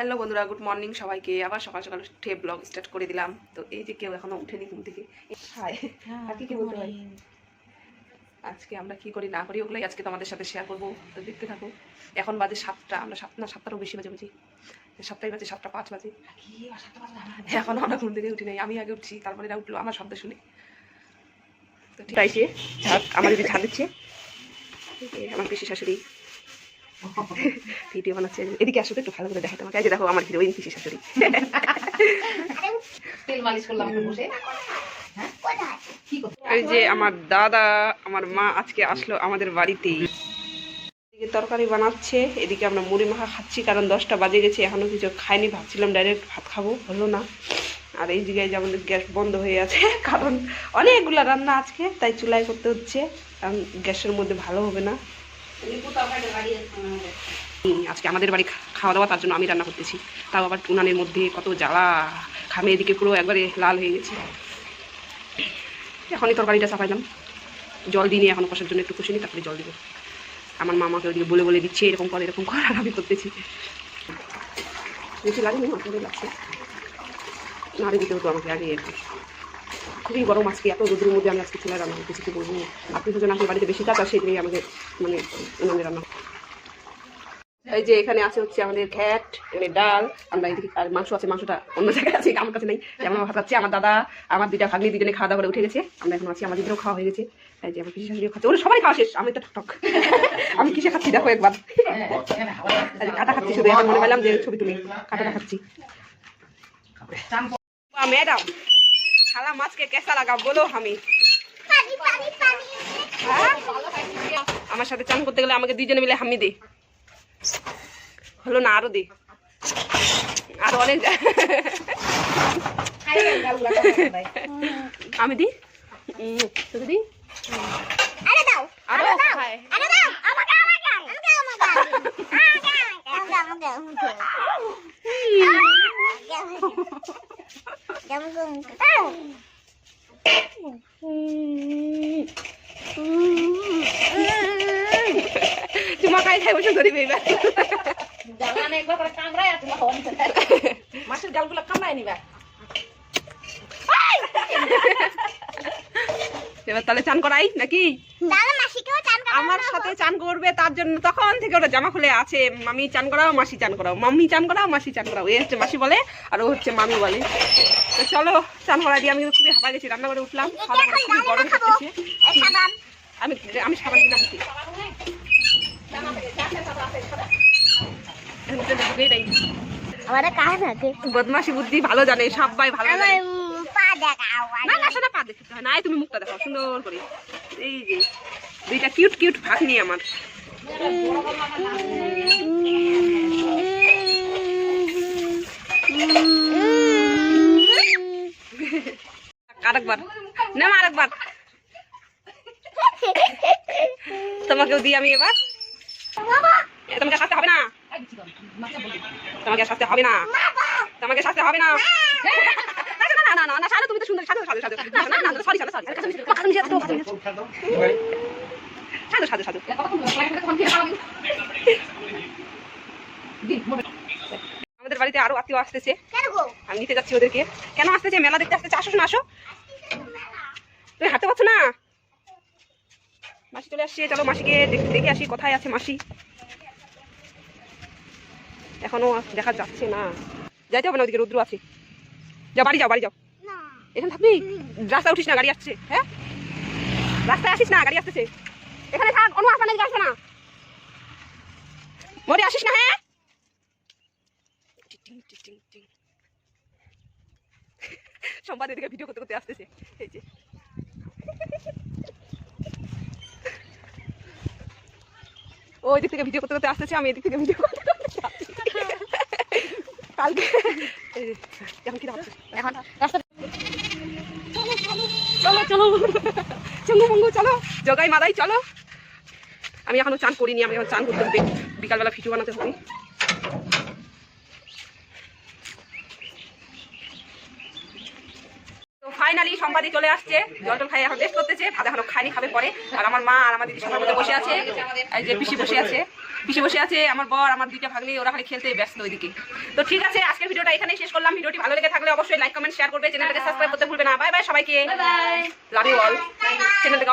Hello বন্ধুরা, good morning সবাইকে। আবার সকাল সকাল উঠে ব্লগ স্টার্ট করে দিলাম। তো এই যে কেউ এখনো উঠেনি ঘুম থেকে। হাই, আর কি বলতে হয়, আজকে আমরা কি করি না করি ওগুলাই আজকে তোমাদের সাথে শেয়ার করবো। তো দেখতে থাকো। এখন বাজে 7টা, আমরা 7টারও বেশি বাজে বুঝি, 7টাই বাজে, 7টা 5 বাজে। এখন আমরা ঘুম থেকে উঠি নাই, আমি আগে উঠছি, তারপরে এরা উঠলো আমার শব্দ শুনে। তো ঠিক আছে, আমার যদি ঝাড় দিচ্ছে আমার পিসি শাশুড়ি ভিডিও বানাচ্ছে। এদিকে আসো তো একটু ভালো করে দেখো তোমাকে। এই যে দেখো আমার ভিডিও, ওই পিসি শাশুড়ি তেল মালিশ করলাম বসে। এই যে আমার দাদা, আমার মা আজকে আসলো আমাদের বাড়িতেই। এদিকে তরকারি বানাচ্ছে, এদিকে আমরা মুড়ি মাখা খাচ্ছি, কারণ 10টা বাজে গেছে, এখনো কিছু খাইনি। ভাবছিলাম ডাইরেক্ট ভাত খাবো, হলো না। আর এই জায়গায় যে আমাদের গ্যাস বন্ধ হয়ে আছে, কারণ অনেকগুলো রান্না আজকে, তাই চুলায় করতে হচ্ছে, কারণ গ্যাসের মধ্যে ভালো হবে না। আজকে আমাদের বাড়ি খাওয়া দাওয়া, তার জন্য আমি রান্না করতেছি, তাও আবার উনানের মধ্যে কত জ্বালা। খামে এদিকে পুরো একবারে লাল হয়ে গেছে। এখনই তরকারিটা চাপাইলাম, জল দিইনি এখনো, কষার জন্য একটু কষিনি, তারপরে জল দিব। আমার মামাকে ওদিকে বলে বলে দিচ্ছে এরকম কর এরকম কর, আর আমি করতেছি। বেশি লাগেনি, মাথায় লাগছে, নাড়ে দিতে হতো আমাকে আগে। খুবই গরম আজকে, এত রোদের মধ্যে আমি আজকে চুলায় রান্না করতেছি, কি বলবো। আপনি তো আসলে বাড়িতে বেশি কাজ, আর সেটাই আমাদের মানে উনানের রান্না। এই যে এখানে আছে হচ্ছে আমাদের ঘ্যাট, মানে ডাল, আমরা এদিকে আর মাংস আছে, মাংসটা অন্য জায়গায় আছে, আমার কাছে নেই। যেমন ভাত আছে, আমার দাদা, আমার 2টা ভাগ্নি, 2জনে খাওয়া দাওয়া করে উঠে গেছে, আমরা এখন আছি, আমাদেরও খাওয়া হয়ে গেছে। এই যে আমার পিসি শাশুড়িও খাচ্ছে, ওরা সবাই খাওয়া শেষ, আমি তো ঠক। আমি কিসে খাচ্ছি দেখো একবার, কাটা খাচ্ছি শুধু, এখন মনে পেলাম যে ছবি তুলি, কাটাটা খাচ্ছি। ম্যাডাম খালা মাছকে কেসা লাগা বলো, আমি আমার সাথে চান করতে গেলে আমাকে 2জনে মিলে হামি দে, হলো না, আরো দে, আরো অনেক আমি দি তোকে দি আরো খায়। চুমা খাই খাই বসে ধরি বেবা, মাছের গালগুলো কামড়ায় নিবা। এবার তাহলে চান করাই নাকি? আমার সাথে চান করবে, তার জন্য তখন থেকে ওরা জামা খুলে আছে, মামি চান করাও, মাসি চান করাও, মাম্মি চান করাও, মাসি চান করাও। এ হচ্ছে মাসি বলে, আর ও হচ্ছে মামি বলে। তো চলো চান করা দিয়ে, আমি খুবই হাঁপাই গেছি, রান্না করে উঠলাম, খাওয়া দাওয়া খুবই গরম করতেছে। আমি সাবান কিনা বসি, বদমাসি বুদ্ধি ভালো জানে, সবাই ভালো জানে। না না শোনা, পা দেখতে হয় না, তুমি মুখটা দেখো সুন্দর করে। এই যে 2টা কিউট কিউট ভাগ্নি আমার। আরেকবার না, আরেকবার তোমাকেও দিই আমি এবার। তোমাকে শাস্তি হবে না, তোমাকে শাস্তি হবে না, তোমাকে শাস্তি হবে না। না না না, সাধু তুমি তো সুন্দর, সাধু সাধু সাধু, না না সরি সাধু সরি, সাধু সাধু সাধু। আমাদের বাড়িতে আরো আত্মীয় আসতেছে, আমি নিতে যাচ্ছি ওদেরকে। কেন আসতেছে? মেলা দেখতে আসতেছে। আসো না, আসো, তুমি হাঁটতে পারছো না? মাসি চলে আসছে, চলো মাসিকে দেখে আসি, কোথায় আছে মাসি। এখনো দেখা যাচ্ছে না, যাইতে হবে না, ওদিকে রৌদ্র আছে। যাও বাড়ি যাও, বাড়ি যাও, এখানে থাকবি, রাস্তায় উঠিস না, গাড়ি আসছে। হ্যাঁ রাস্তায় আসিস না, গাড়ি আসতেছে, এখানে থাক। অনু আসা নাকি, আসবে না, মরে আসিস না। হ্যাঁ সম্বাদ এদিকে ভিডিও করতে করতে আসতেছে। এই যে ওই দিক থেকে ভিডিও করতে করতে আসতেছে, আমি এদিক থেকে ভিডিও করতে করতে কালকে। এখন কি ভাবছিস? এখন চলো চলো চঙ্গু মঙ্গু, চলো জগাই মাদাই, চলো। আমি এখনো চান করিনি, আমি এখন চান করতে হবে, বিকালবেলা ভিডিও বানাতে হবে। তো ফাইনালি সম্পাদি চলে আসছে, জল টল খাই এখন রেস্ট করতেছে, ভাত এখনো খাইনি, খাবে পরে। আর আমার মা আর আমার দিদি সবার মধ্যে বসে আছে, এই যে পিসি বসে আছে, পিছিয়ে বসে আছে আমার বর, আমার দুইটা ভাগ্নি, ওরা খালি খেলতে ব্যস্ত ওইদিকে। তো ঠিক আছে, আজকের ভিডিওটা এখানেই শেষ করলাম। ভিডিওটি ভালো লেগে থাকলে অবশ্যই লাইক কমেন্ট শেয়ার করবে, চ্যানেলটাকে সাবস্ক্রাইব করতে ভুলবে না। বাই বাই সবাইকে, লাভ ইউ অল। চ্যানেলটাকে